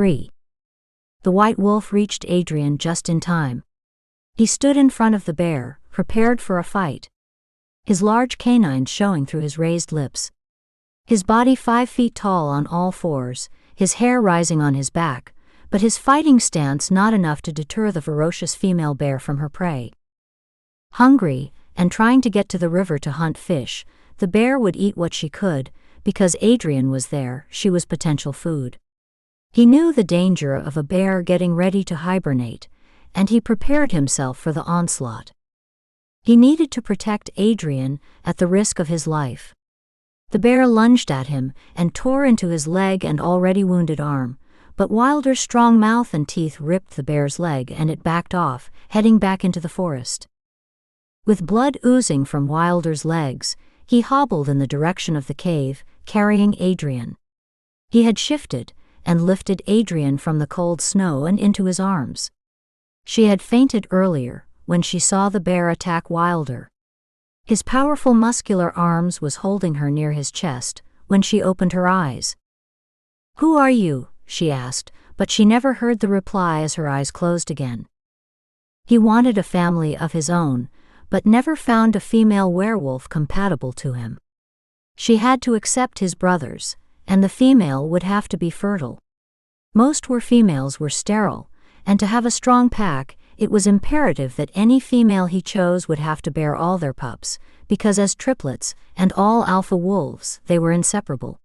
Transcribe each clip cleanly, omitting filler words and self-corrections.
3. The white wolf reached Adrianne just in time. He stood in front of the bear, prepared for a fight, his large canines showing through his raised lips. His body 5 feet tall on all fours, his hair rising on his back, but his fighting stance not enough to deter the ferocious female bear from her prey. Hungry, and trying to get to the river to hunt fish, the bear would eat what she could. Because Adrianne was there, she was potential food. He knew the danger of a bear getting ready to hibernate, and he prepared himself for the onslaught. He needed to protect Adrianne at the risk of his life. The bear lunged at him and tore into his leg and already wounded arm, but Wilder's strong mouth and teeth ripped the bear's leg and it backed off, heading back into the forest. With blood oozing from Wilder's legs, he hobbled in the direction of the cave, carrying Adrianne. He had shifted and lifted Adrianne from the cold snow and into his arms. She had fainted earlier when she saw the bear attack Wilder. His powerful muscular arms was holding her near his chest when she opened her eyes. "Who are you?" she asked, but she never heard the reply as her eyes closed again. He wanted a family of his own, but never found a female werewolf compatible to him. She had to accept his brothers, and the female would have to be fertile. Most females were sterile, and to have a strong pack, it was imperative that any female he chose would have to bear all their pups, because as triplets, and all alpha wolves, they were inseparable.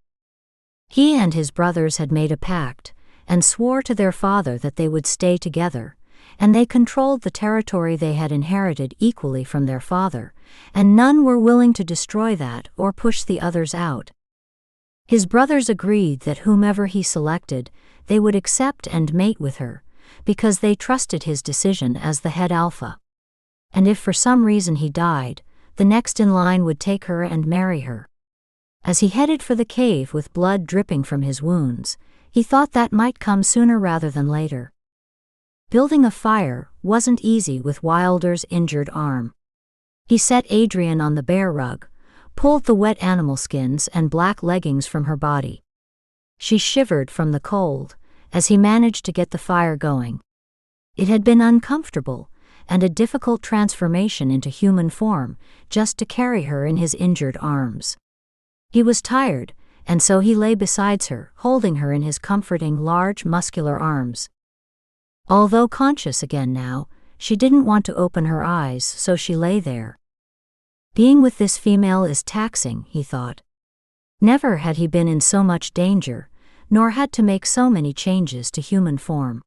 He and his brothers had made a pact, and swore to their father that they would stay together, and they controlled the territory they had inherited equally from their father, and none were willing to destroy that or push the others out. His brothers agreed that whomever he selected, they would accept and mate with her, because they trusted his decision as the head alpha. And if for some reason he died, the next in line would take her and marry her. As he headed for the cave with blood dripping from his wounds, he thought that might come sooner rather than later. Building a fire wasn't easy with Wilder's injured arm. He set Adrianne on the bear rug, pulled the wet animal skins and black leggings from her body. She shivered from the cold as he managed to get the fire going. It had been uncomfortable and a difficult transformation into human form just to carry her in his injured arms. He was tired, and so he lay beside her, holding her in his comforting, large, muscular arms. Although conscious again now, she didn't want to open her eyes, so she lay there. Being with this female is taxing, he thought. Never had he been in so much danger, nor had to make so many changes to human form.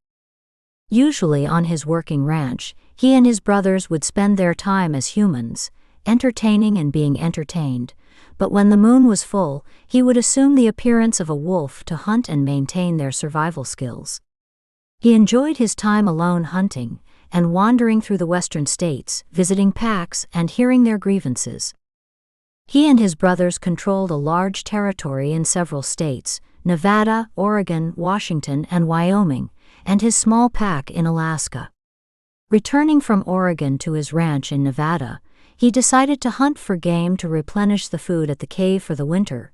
Usually on his working ranch, he and his brothers would spend their time as humans, entertaining and being entertained, but when the moon was full, he would assume the appearance of a wolf to hunt and maintain their survival skills. He enjoyed his time alone hunting and wandering through the western states, visiting packs and hearing their grievances. He and his brothers controlled a large territory in several states, Nevada, Oregon, Washington, and Wyoming, and his small pack in Alaska. Returning from Oregon to his ranch in Nevada, he decided to hunt for game to replenish the food at the cave for the winter,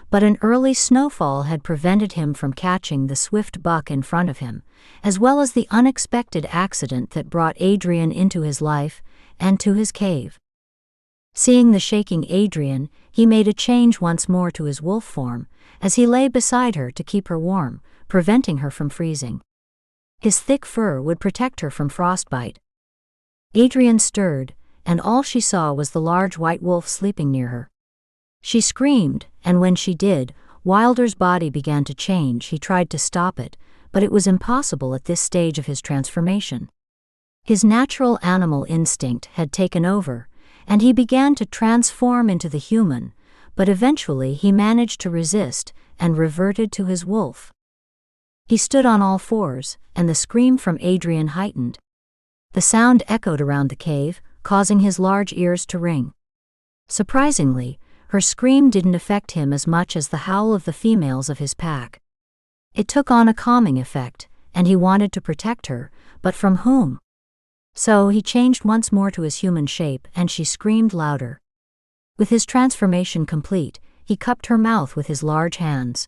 but an early snowfall had prevented him from catching the swift buck in front of him, as well as the unexpected accident that brought Adrianne into his life and to his cave. Seeing the shaking Adrianne, he made a change once more to his wolf form, as he lay beside her to keep her warm, preventing her from freezing. His thick fur would protect her from frostbite. Adrianne stirred, and all she saw was the large white wolf sleeping near her. She screamed, and when she did, Wilder's body began to change. He tried to stop it, but it was impossible at this stage of his transformation. His natural animal instinct had taken over, and he began to transform into the human, but eventually he managed to resist and reverted to his wolf. He stood on all fours, and the scream from Adrianne heightened. The sound echoed around the cave, causing his large ears to ring. Surprisingly, her scream didn't affect him as much as the howl of the females of his pack. It took on a calming effect, and he wanted to protect her, but from whom? So he changed once more to his human shape, and she screamed louder. With his transformation complete, he cupped her mouth with his large hands.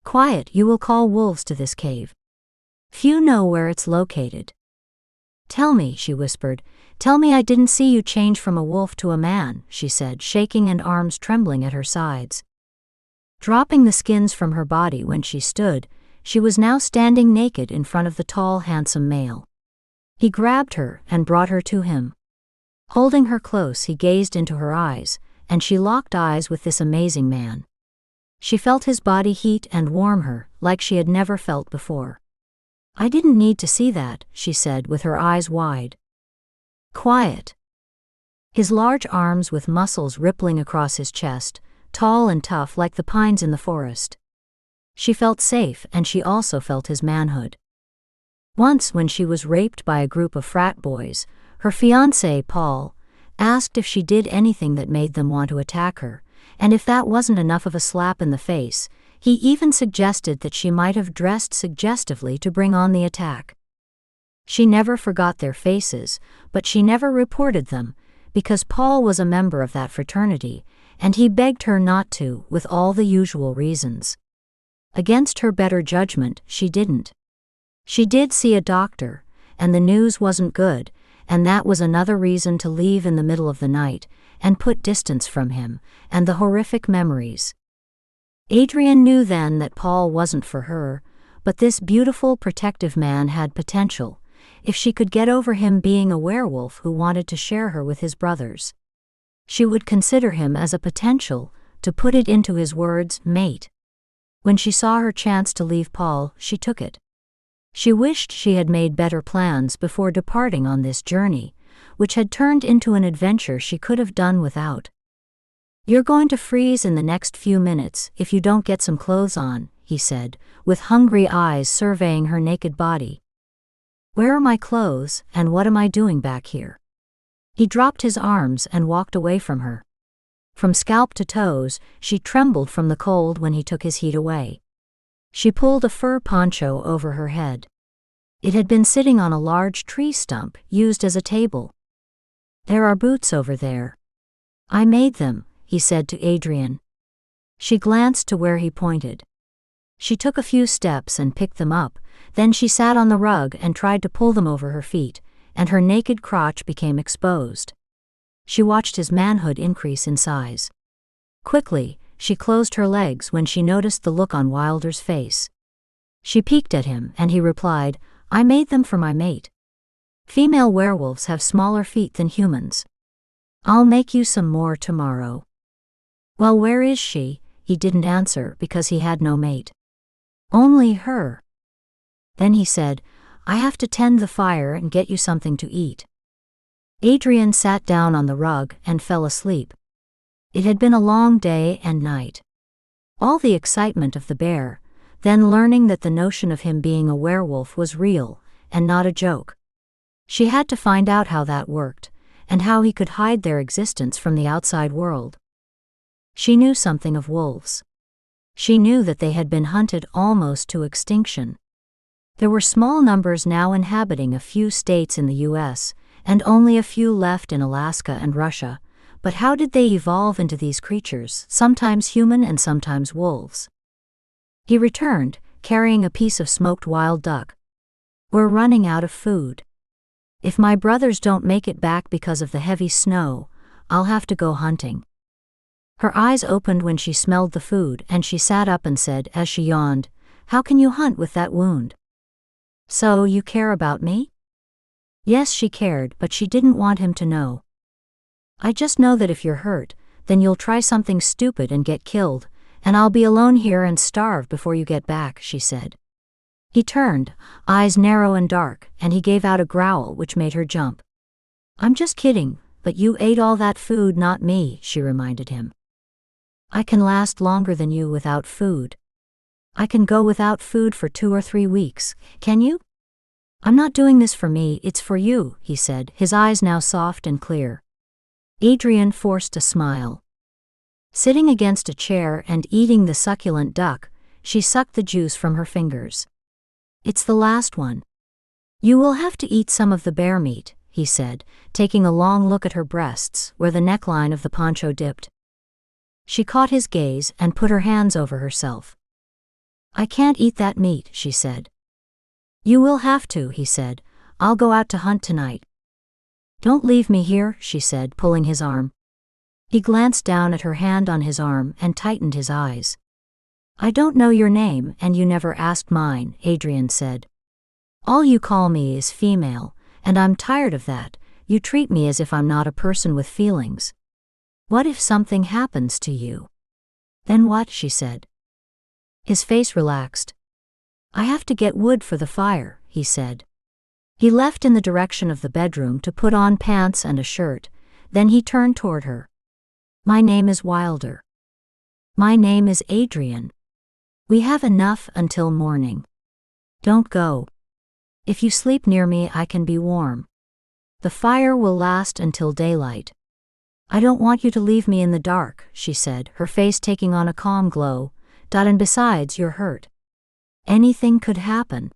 Quiet, you will call wolves to this cave. Few know where it's located. Tell me, she whispered. Tell me I didn't see you change from a wolf to a man, she said, shaking and arms trembling at her sides. Dropping the skins from her body when she stood, she was now standing naked in front of the tall, handsome male. He grabbed her and brought her to him. Holding her close, he gazed into her eyes, and she locked eyes with this amazing man. She felt his body heat and warm her, like she had never felt before. I didn't need to see that, she said with her eyes wide. Quiet. His large arms with muscles rippling across his chest, tall and tough like the pines in the forest. She felt safe, and she also felt his manhood. Once when she was raped by a group of frat boys, her fiancé, Paul, asked if she did anything that made them want to attack her, and if that wasn't enough of a slap in the face, he even suggested that she might have dressed suggestively to bring on the attack. She never forgot their faces, but she never reported them, because Paul was a member of that fraternity, and he begged her not to, with all the usual reasons. Against her better judgment, she didn't. She did see a doctor, and the news wasn't good, and that was another reason to leave in the middle of the night, and put distance from him, and the horrific memories. Adrianne knew then that Paul wasn't for her, but this beautiful, protective man had potential, if she could get over him being a werewolf who wanted to share her with his brothers. She would consider him as a potential, to put it into his words, mate. When she saw her chance to leave Paul, she took it. She wished she had made better plans before departing on this journey, which had turned into an adventure she could have done without. You're going to freeze in the next few minutes if you don't get some clothes on, he said, with hungry eyes surveying her naked body. Where are my clothes, and what am I doing back here? He dropped his arms and walked away from her. From scalp to toes, she trembled from the cold when he took his heat away. She pulled a fur poncho over her head. It had been sitting on a large tree stump used as a table. There are boots over there. I made them, he said to Adrianne. She glanced to where he pointed. She took a few steps and picked them up, then she sat on the rug and tried to pull them over her feet, and her naked crotch became exposed. She watched his manhood increase in size. Quickly, she closed her legs when she noticed the look on Wilder's face. She peeked at him, and he replied, I made them for my mate. Female werewolves have smaller feet than humans. I'll make you some more tomorrow. Well, where is she? He didn't answer because he had no mate. Only her. Then he said, I have to tend the fire and get you something to eat. Adrianne sat down on the rug and fell asleep. It had been a long day and night. All the excitement of the bear, then learning that the notion of him being a werewolf was real, and not a joke. She had to find out how that worked, and how he could hide their existence from the outside world. She knew something of wolves. She knew that they had been hunted almost to extinction. There were small numbers now inhabiting a few states in the U.S., and only a few left in Alaska and Russia, but how did they evolve into these creatures, sometimes human and sometimes wolves? He returned, carrying a piece of smoked wild duck. We're running out of food. If my brothers don't make it back because of the heavy snow, I'll have to go hunting. Her eyes opened when she smelled the food, and she sat up and said as she yawned, How can you hunt with that wound? So you care about me? Yes, she cared, but she didn't want him to know. I just know that if you're hurt, then you'll try something stupid and get killed, and I'll be alone here and starve before you get back, she said. He turned, eyes narrow and dark, and he gave out a growl which made her jump. I'm just kidding, but you ate all that food, not me, she reminded him. I can last longer than you without food. I can go without food for 2 or 3 weeks, can you? I'm not doing this for me, it's for you, he said, his eyes now soft and clear. Adrianne forced a smile. Sitting against a chair and eating the succulent duck, she sucked the juice from her fingers. It's the last one. You will have to eat some of the bear meat, he said, taking a long look at her breasts, where the neckline of the poncho dipped. She caught his gaze and put her hands over herself. I can't eat that meat, she said. You will have to, he said. I'll go out to hunt tonight. Don't leave me here, she said, pulling his arm. He glanced down at her hand on his arm and tightened his eyes. I don't know your name and you never asked mine, Adrianne said. All you call me is female, and I'm tired of that. You treat me as if I'm not a person with feelings. What if something happens to you? Then what, she said. His face relaxed. I have to get wood for the fire, he said. He left in the direction of the bedroom to put on pants and a shirt, then he turned toward her. My name is Wilder. My name is Adrianne. We have enough until morning. Don't go. If you sleep near me, I can be warm. The fire will last until daylight. I don't want you to leave me in the dark, she said, her face taking on a calm glow. And besides, you're hurt. Anything could happen.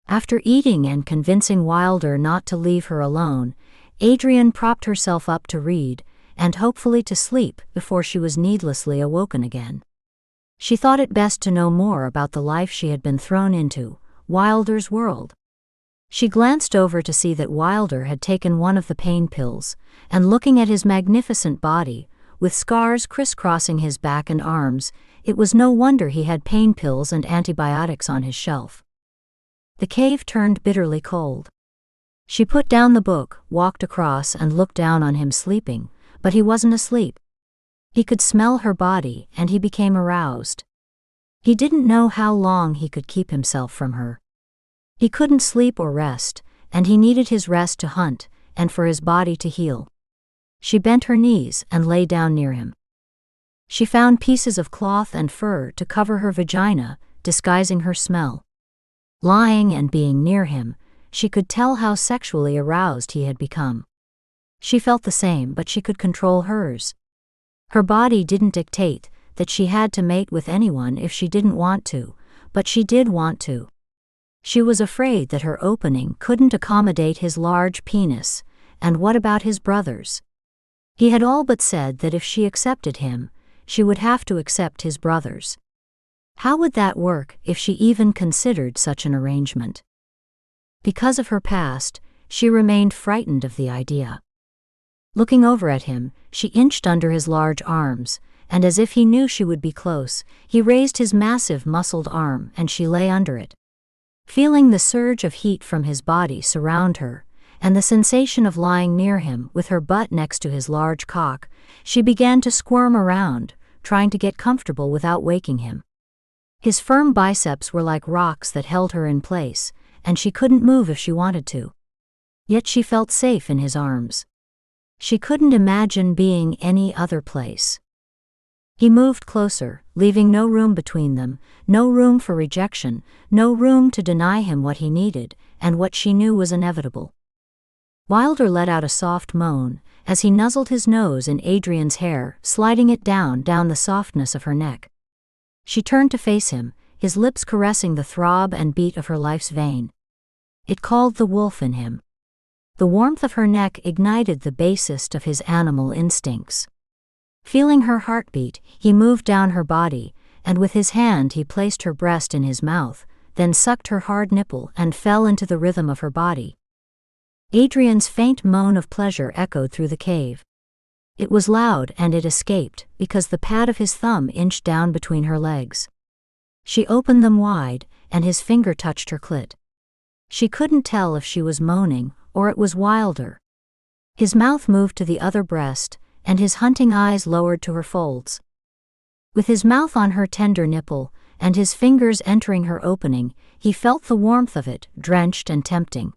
After eating and convincing Wilder not to leave her alone, Adrianne propped herself up to read, and hopefully to sleep before she was needlessly awoken again. She thought it best to know more about the life she had been thrown into, Wilder's world. She glanced over to see that Wilder had taken one of the pain pills, and looking at his magnificent body, with scars crisscrossing his back and arms, it was no wonder he had pain pills and antibiotics on his shelf. The cave turned bitterly cold. She put down the book, walked across and looked down on him sleeping, but he wasn't asleep. He could smell her body and he became aroused. He didn't know how long he could keep himself from her. He couldn't sleep or rest, and he needed his rest to hunt, and for his body to heal. She bent her knees and lay down near him. She found pieces of cloth and fur to cover her vagina, disguising her smell. Lying and being near him, she could tell how sexually aroused he had become. She felt the same, but she could control hers. Her body didn't dictate that she had to mate with anyone if she didn't want to, but she did want to. She was afraid that her opening couldn't accommodate his large penis, and what about his brothers? He had all but said that if she accepted him, she would have to accept his brothers. How would that work if she even considered such an arrangement? Because of her past, she remained frightened of the idea. Looking over at him, she inched under his large arms, and as if he knew she would be close, he raised his massive muscled arm and she lay under it. Feeling the surge of heat from his body surround her, and the sensation of lying near him with her butt next to his large cock, she began to squirm around, trying to get comfortable without waking him. His firm biceps were like rocks that held her in place, and she couldn't move if she wanted to. Yet she felt safe in his arms. She couldn't imagine being any other place. He moved closer, leaving no room between them, no room for rejection, no room to deny him what he needed, and what she knew was inevitable. Wilder let out a soft moan, as he nuzzled his nose in Adrianne's hair, sliding it down the softness of her neck. She turned to face him, his lips caressing the throb and beat of her life's vein. It called the wolf in him. The warmth of her neck ignited the basest of his animal instincts. Feeling her heartbeat, he moved down her body, and with his hand he placed her breast in his mouth, then sucked her hard nipple and fell into the rhythm of her body. Adrianne's faint moan of pleasure echoed through the cave. It was loud and it escaped, because the pad of his thumb inched down between her legs. She opened them wide, and his finger touched her clit. She couldn't tell if she was moaning, or it was Wilder. His mouth moved to the other breast, and his hunting eyes lowered to her folds. With his mouth on her tender nipple, and his fingers entering her opening, he felt the warmth of it, drenched and tempting.